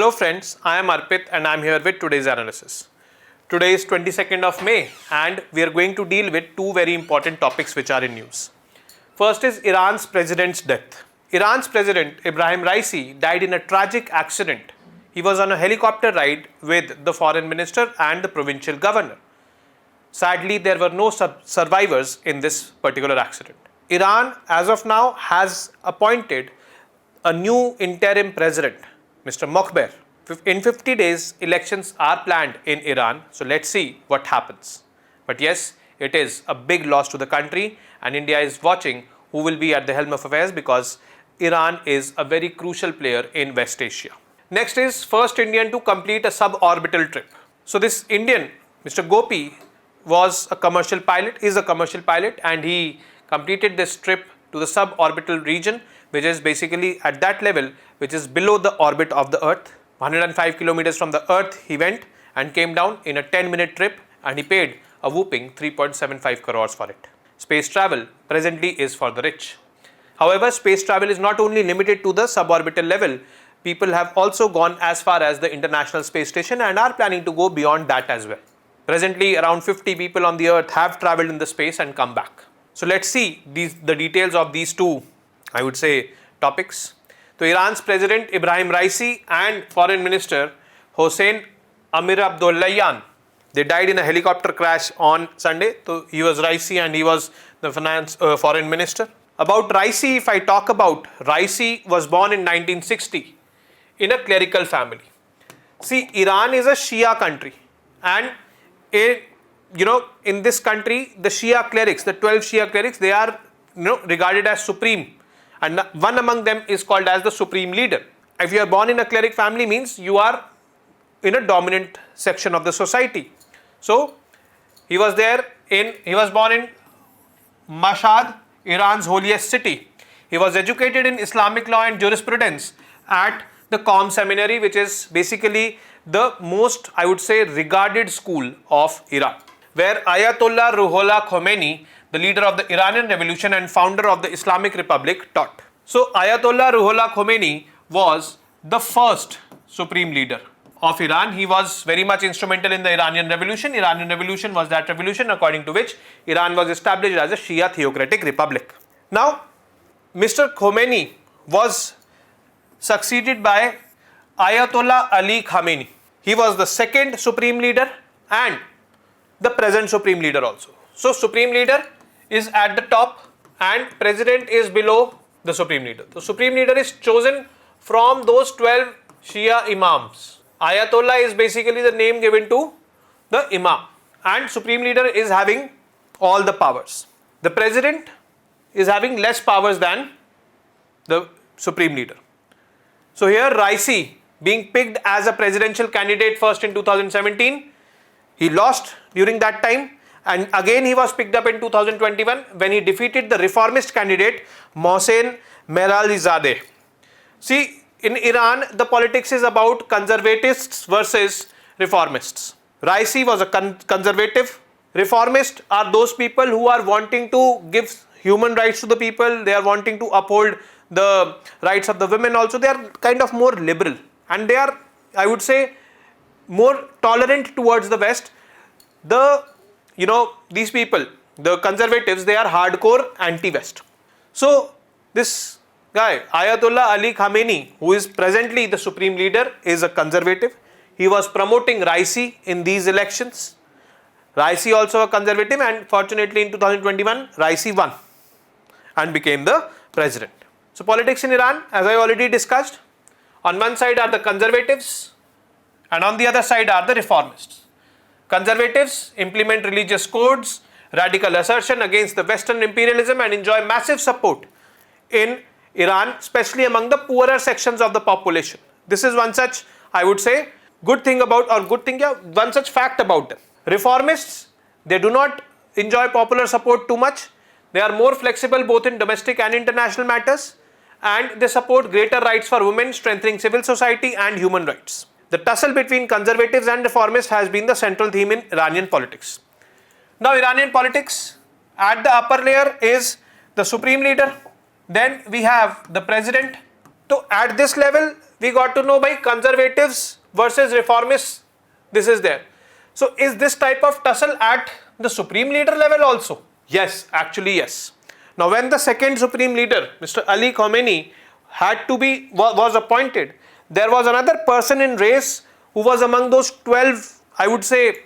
Hello friends, I am Arpit and I am here with today's analysis. Today is 22nd of May and we are going to deal with two very important topics which are in news. First is Iran's president's death. Iran's president Ibrahim Raisi died in a tragic accident. He was on a helicopter ride with the foreign minister and the provincial governor. Sadly, there were no survivors in this particular accident. Iran, as of now, has appointed a new interim president, Mr. Mokhber. In 50 days, elections are planned in Iran, so let's see what happens. But yes, it is a big loss to the country and India is watching who will be at the helm of affairs because Iran is a very crucial player in West Asia. Next is first Indian to complete a suborbital trip. So this Indian, Mr. Gopi, is a commercial pilot and he completed this trip to the suborbital region, which is basically at that level which is below the orbit of the earth. 105 kilometers from the earth he went and came down in a 10-minute trip and he paid a whooping 3.75 crores for it. Space travel presently is for the rich. However, space travel is not only limited to the suborbital level. People have also gone as far as the International Space Station and are planning to go beyond that as well. Presently, around 50 people on the earth have traveled in the space and come back. So let's see the details of these two, I would say, topics. So Iran's president Ibrahim Raisi and foreign minister Hossein Amir Abdollahian, they died in a helicopter crash on Sunday. So he was Raisi and he was the foreign minister. About Raisi, if I talk about, Raisi was born in 1960 in a clerical family. See, Iran is a Shia country and in this country, the Shia clerics, the 12 Shia clerics, they are regarded as supreme. And one among them is called as the supreme leader. If you are born in a cleric family, means you are in a dominant section of the society. So he was born in Mashhad, Iran's holiest city. He was educated in Islamic law and jurisprudence at the Qom Seminary, which is basically the most, I would say, regarded school of Iran, where Ayatollah Ruhollah Khomeini, the leader of the Iranian Revolution and founder of the Islamic Republic, taught. So Ayatollah Ruhollah Khomeini was the first supreme leader of Iran. He was very much instrumental in the Iranian Revolution. Iranian Revolution was that revolution according to which Iran was established as a Shia theocratic republic. Now, Mr. Khomeini was succeeded by Ayatollah Ali Khamenei. He was the second supreme leader and the present supreme leader also. So supreme leader is at the top and president is below the supreme leader. The supreme leader is chosen from those 12 Shia imams. Ayatollah is basically the name given to the imam and supreme leader is having all the powers. The president is having less powers than the supreme leader. So here Raisi being picked as a presidential candidate first in 2017, he lost during that time and again he was picked up in 2021 when he defeated the reformist candidate Mohsen Mehralizadeh. See, in Iran, the politics is about conservatists versus reformists. Raisi was a conservative. Reformists are those people who are wanting to give human rights to the people. They are wanting to uphold the rights of the women also. They are kind of more liberal and they are, I would say, more tolerant towards the West. These people, the conservatives, they are hardcore anti-West. So this guy, Ayatollah Ali Khamenei, who is presently the supreme leader, is a conservative. He was promoting Raisi in these elections. Raisi also a conservative and fortunately in 2021, Raisi won and became the president. So politics in Iran, as I already discussed, on one side are the conservatives and on the other side are the reformists. Conservatives implement religious codes, radical assertion against the Western imperialism and enjoy massive support in Iran, especially among the poorer sections of the population. This is one such, I would say, one such fact about them. Reformists, they do not enjoy popular support too much. They are more flexible both in domestic and international matters and they support greater rights for women, strengthening civil society and human rights. The tussle between conservatives and reformists has been the central theme in Iranian politics. Now, Iranian politics, at the upper layer is the supreme leader, then we have the president, So at this level, we got to know by conservatives versus reformists. This is there. So is this type of tussle at the supreme leader level also? Yes, actually yes. Now when the second supreme leader, Mr. Ali Khamenei, was appointed, there was another person in race who was among those 12, I would say,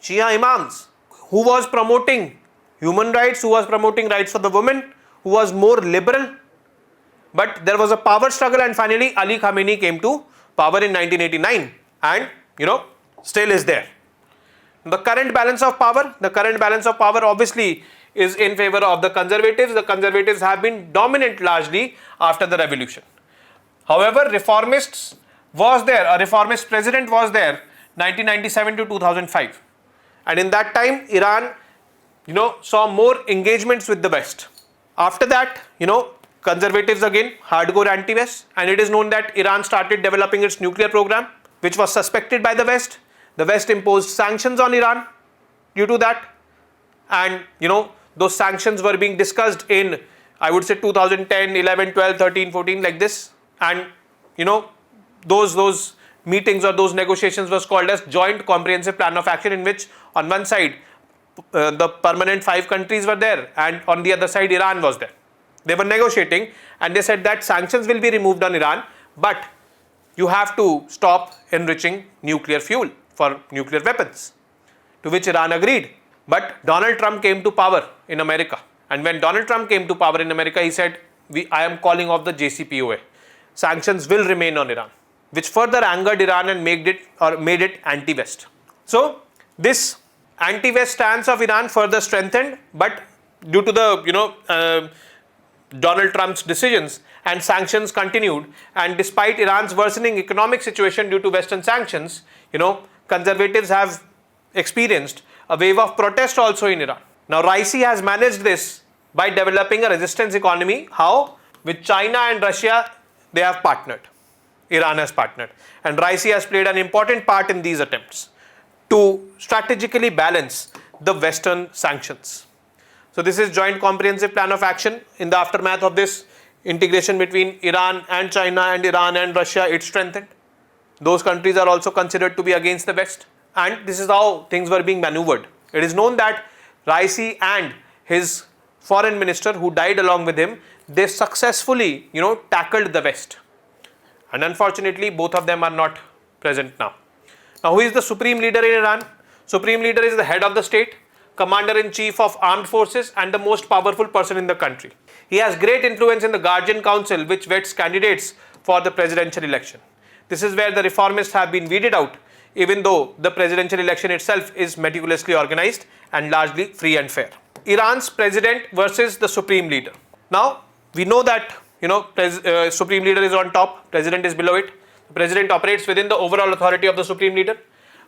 Shia imams, who was promoting human rights, who was promoting rights for the women, who was more liberal. But there was a power struggle, and finally Ali Khamenei came to power in 1989 and still is there. The current balance of power obviously is in favor of the conservatives. The conservatives have been dominant largely after the revolution. However, reformist president was there 1997 to 2005. And in that time, Iran, saw more engagements with the West. After that, conservatives again, hardcore anti-West, and it is known that Iran started developing its nuclear program, which was suspected by the West. The West imposed sanctions on Iran due to that, and those sanctions were being discussed in, I would say, 2010, 11, 12, 13, 14, like this, and those meetings or those negotiations was called as Joint Comprehensive Plan of Action, in which on one side the permanent 5 countries were there, and on the other side Iran was there. They were negotiating, and they said that sanctions will be removed on Iran, but you have to stop enriching nuclear fuel for nuclear weapons, to which Iran agreed. But Donald Trump came to power in America, and when Donald Trump came to power in America, he said, I am calling off the JCPOA. Sanctions will remain on Iran, which further angered Iran and made it anti-West. So this anti-West stance of Iran further strengthened, but due to the Donald Trump's decisions, and sanctions continued, and despite Iran's worsening economic situation due to Western sanctions, conservatives have experienced a wave of protest also in Iran. Now Raisi has managed this by developing a resistance economy. How? With China and Russia, they have partnered. Iran has partnered, and Raisi has played an important part in these attempts to strategically balance the Western sanctions. So this is Joint Comprehensive Plan of Action. In the aftermath of this integration between Iran and China and Iran and Russia, it strengthened. Those countries are also considered to be against the West, and this is how things were being maneuvered. It is known that Raisi and his foreign minister, who died along with him, they successfully tackled the West, and unfortunately both of them are not present now. Now who is the supreme leader in Iran? Supreme leader is the head of the state, commander-in-chief of armed forces, and the most powerful person in the country. He has great influence in the Guardian Council, which vets candidates for the presidential election. This is where the reformists have been weeded out, even though the presidential election itself is meticulously organized and largely free and fair. Iran's president versus the supreme leader. Now we know that supreme leader is on top, president is below it. The president operates within the overall authority of the supreme leader,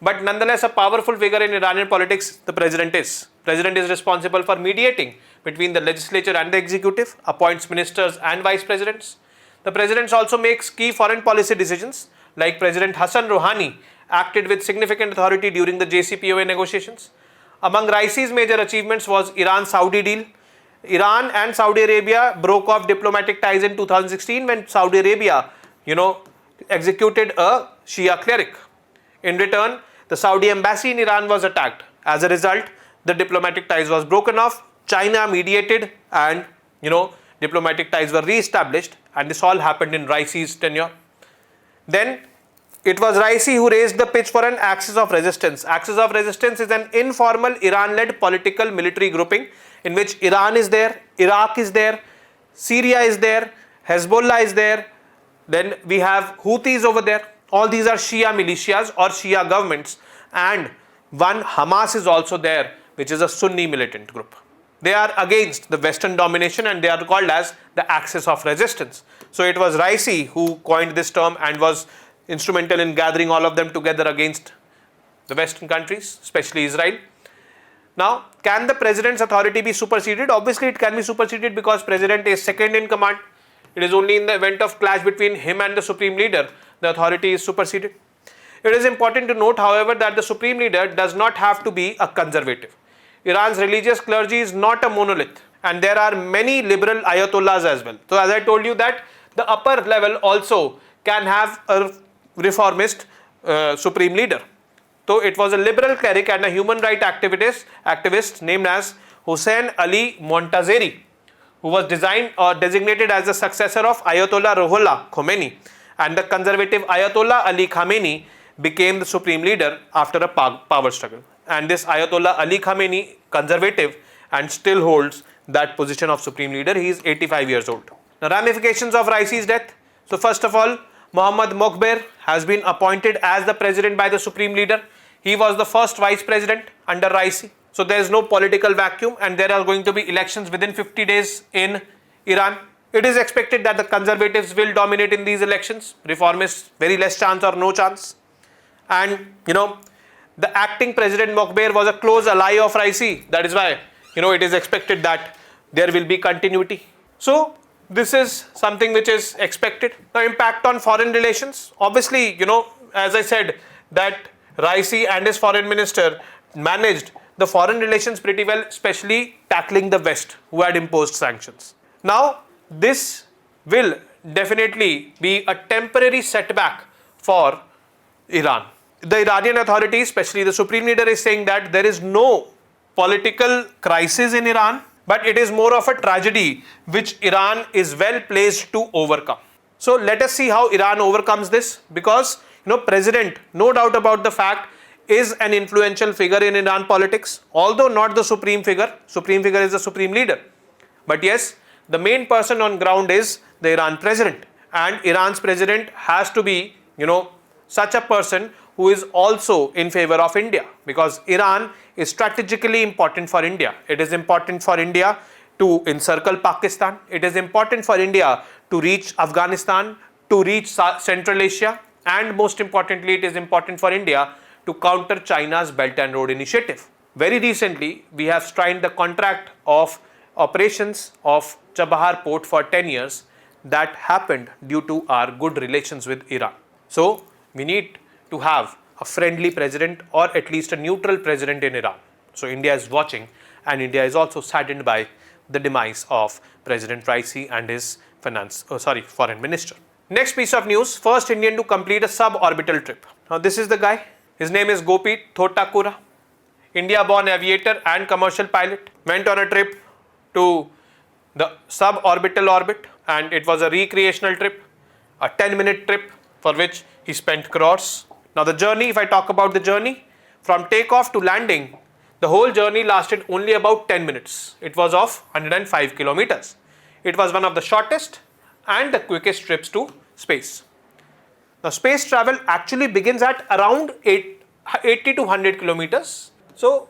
but nonetheless a powerful figure in Iranian politics the president is. President is responsible for mediating between the legislature and the executive, appoints ministers and vice presidents. The president also makes key foreign policy decisions, like President Hassan Rouhani acted with significant authority during the JCPOA negotiations. Among Raisi's major achievements was Iran-Saudi deal. Iran and Saudi Arabia broke off diplomatic ties in 2016 when Saudi Arabia, executed a Shia cleric. In return, the Saudi embassy in Iran was attacked. As a result, the diplomatic ties was broken off. China mediated, and diplomatic ties were re-established, and this all happened in Raisi's tenure. Then it was Raisi who raised the pitch for an axis of resistance. Axis of resistance is an informal Iran-led political military grouping in which Iran is there, Iraq is there, Syria is there, Hezbollah is there, then we have Houthis over there. All these are Shia militias or Shia governments, and one Hamas is also there, which is a Sunni militant group. They are against the Western domination, and they are called as the axis of resistance. So it was Raisi who coined this term and was instrumental in gathering all of them together against the Western countries, especially Israel. Now, can the president's authority be superseded? Obviously, it can be superseded because president is second in command. It is only in the event of clash between him and the supreme leader the authority is superseded. It is important to note, however, that the supreme leader does not have to be a conservative. Iran's religious clergy is not a monolith, and there are many liberal ayatollahs as well. So as I told you that the upper level also can have a reformist supreme leader. So it was a liberal cleric and a human rights activist named as Hussein Ali Montazeri, who was designed or designated as the successor of Ayatollah Ruhollah Khomeini, and the conservative Ayatollah Ali Khamenei became the supreme leader after a power struggle. And this Ayatollah Ali Khamenei, conservative, and still holds that position of supreme leader. He is 85 years old. Now, ramifications of Raisi's death. So first of all, Mohammad Mokber has been appointed as the president by the supreme leader. He was the first vice president under Raisi. So there is no political vacuum, and there are going to be elections within 50 days in Iran. It is expected that the conservatives will dominate in these elections. Reformists, very less chance or no chance. And the acting president Mokber was a close ally of Raisi. That is why it is expected that there will be continuity. So this is something which is expected. Now, impact on foreign relations. Obviously, as I said, that Raisi and his foreign minister managed the foreign relations pretty well, especially tackling the West, who had imposed sanctions. Now, this will definitely be a temporary setback for Iran. The Iranian authorities, especially the supreme leader, is saying that there is no political crisis in Iran, but it is more of a tragedy which Iran is well placed to overcome. So let us see how Iran overcomes this, because president, no doubt about the fact, is an influential figure in Iran politics, although not the supreme figure. Supreme figure is the supreme leader. But yes, the main person on ground is the Iran president, and Iran's president has to be, such a person who is also in favor of India, because Iran is strategically important for India. It is important for India to encircle Pakistan. It is important for India to reach Afghanistan, to reach Central Asia, and most importantly, it is important for India to counter China's Belt and Road Initiative. Very recently, we have signed the contract of operations of Chabahar port for 10 years. That happened due to our good relations with Iran. So we need to have a friendly president, or at least a neutral president in Iran. So India is watching, and India is also saddened by the demise of President Raisi and his foreign minister. Next piece of news, first Indian to complete a suborbital trip. Now this is the guy. His name is Gopi Thotakura. India-born aviator and commercial pilot, went on a trip to the suborbital orbit, and it was a recreational trip, a 10-minute trip for which he spent crores. Now the journey, if I talk about the journey, from takeoff to landing, the whole journey lasted only about 10 minutes. It was of 105 kilometers. It was one of the shortest and the quickest trips to space. Now space travel actually begins at around 80 to 100 kilometers. So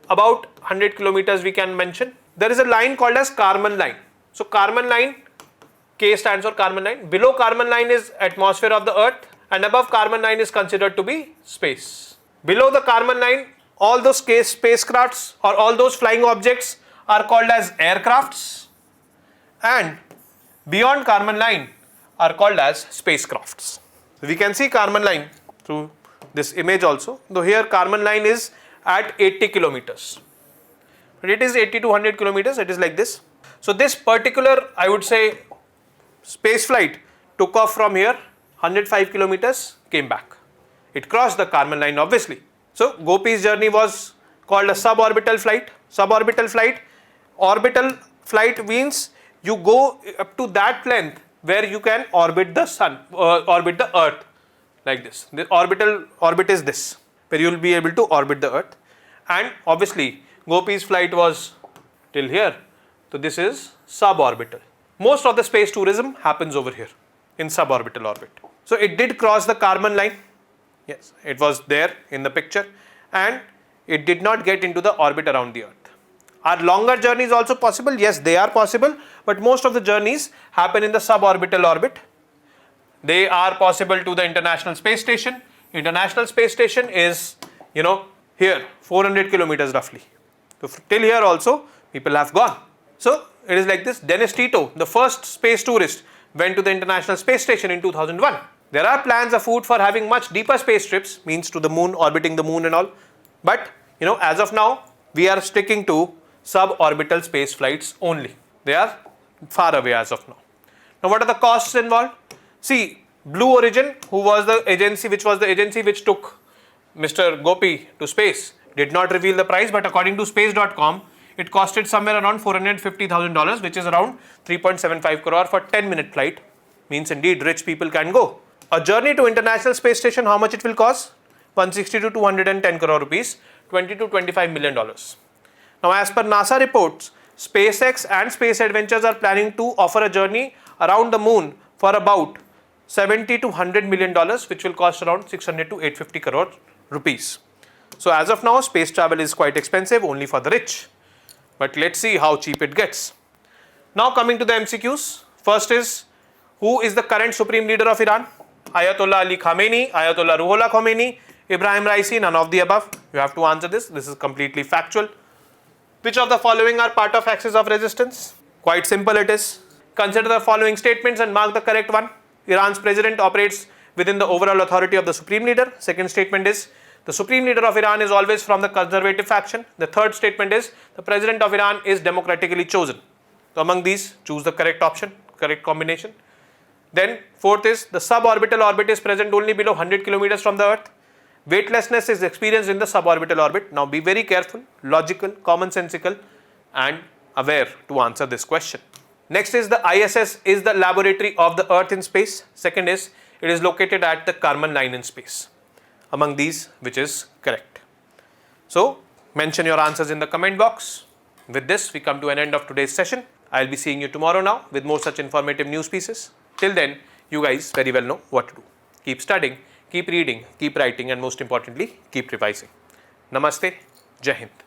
about 100 kilometers we can mention. There is a line called as Kármán line. So Kármán line, K stands for Kármán line. Below Kármán line is atmosphere of the earth, and above Kármán line is considered to be space. Below the Kármán line, all those spacecrafts or all those flying objects are called as aircrafts, and beyond Kármán line are called as spacecrafts. So we can see Kármán line through this image also, though here Kármán line is at 80 kilometers. But it is 80 to 100 kilometers, it is like this. So this particular, I would say, space flight took off from here, 105 kilometers, came back. It crossed the Kármán line obviously. So Gopi's journey was called a suborbital flight. Suborbital flight, orbital flight means you go up to that length where you can orbit the sun, orbit the earth like this. The orbit is this, where you will be able to orbit the earth. And obviously Gopi's flight was till here. So this is suborbital. Most of the space tourism happens over here in suborbital orbit. So it did cross the Kármán line. Yes, it was there in the picture, and it did not get into the orbit around the earth. Are longer journeys also possible? Yes, they are possible, but most of the journeys happen in the suborbital orbit. They are possible to the International Space Station. International Space Station is, here, 400 kilometers roughly. So till here also, people have gone. So it is like this. Dennis Tito, the first space tourist, went to the International Space Station in 2001. There are plans afoot for having much deeper space trips, means to the moon, orbiting the moon and all. But, as of now, we are sticking to suborbital space flights only. They are far away as of now. Now what are the costs involved? See, Blue Origin, who was the agency which took Mr. Gopi to space, did not reveal the price, but according to space.com, it costed somewhere around $450,000, which is around 3.75 crore for 10-minute flight. Means indeed rich people can go. A journey to International Space Station, how much it will cost? 160 to 210 crore rupees, 20 to 25 million dollars. Now as per NASA reports, SpaceX and Space Adventures are planning to offer a journey around the moon for about 70 to 100 million dollars, which will cost around 600 to 850 crore rupees. So as of now, space travel is quite expensive only for the rich. But let's see how cheap it gets. Now coming to the MCQs. First is, who is the current supreme leader of Iran? Ayatollah Ali Khamenei, Ayatollah Ruhollah Khomeini, Ibrahim Raisi, none of the above. You have to answer this. This is completely factual. Which of the following are part of axis of resistance? Quite simple it is. Consider the following statements and mark the correct one. Iran's president operates within the overall authority of the supreme leader. Second statement is, the supreme leader of Iran is always from the conservative faction. The third statement is, the president of Iran is democratically chosen. So among these, choose the correct option, correct combination. Then fourth is, the suborbital orbit is present only below 100 kilometers from the earth. Weightlessness is experienced in the suborbital orbit. Now be very careful, logical, commonsensical and aware to answer this question. Next is, the ISS is the laboratory of the earth in space. Second is, it is located at the Kármán line in space. Among these, which is correct? So mention your answers in the comment box. With this, we come to an end of today's session. I'll be seeing you tomorrow now with more such informative news pieces. Till then, you guys very well know what to do. Keep studying, keep reading, keep writing, and most importantly, keep revising. Namaste, Jai Hind.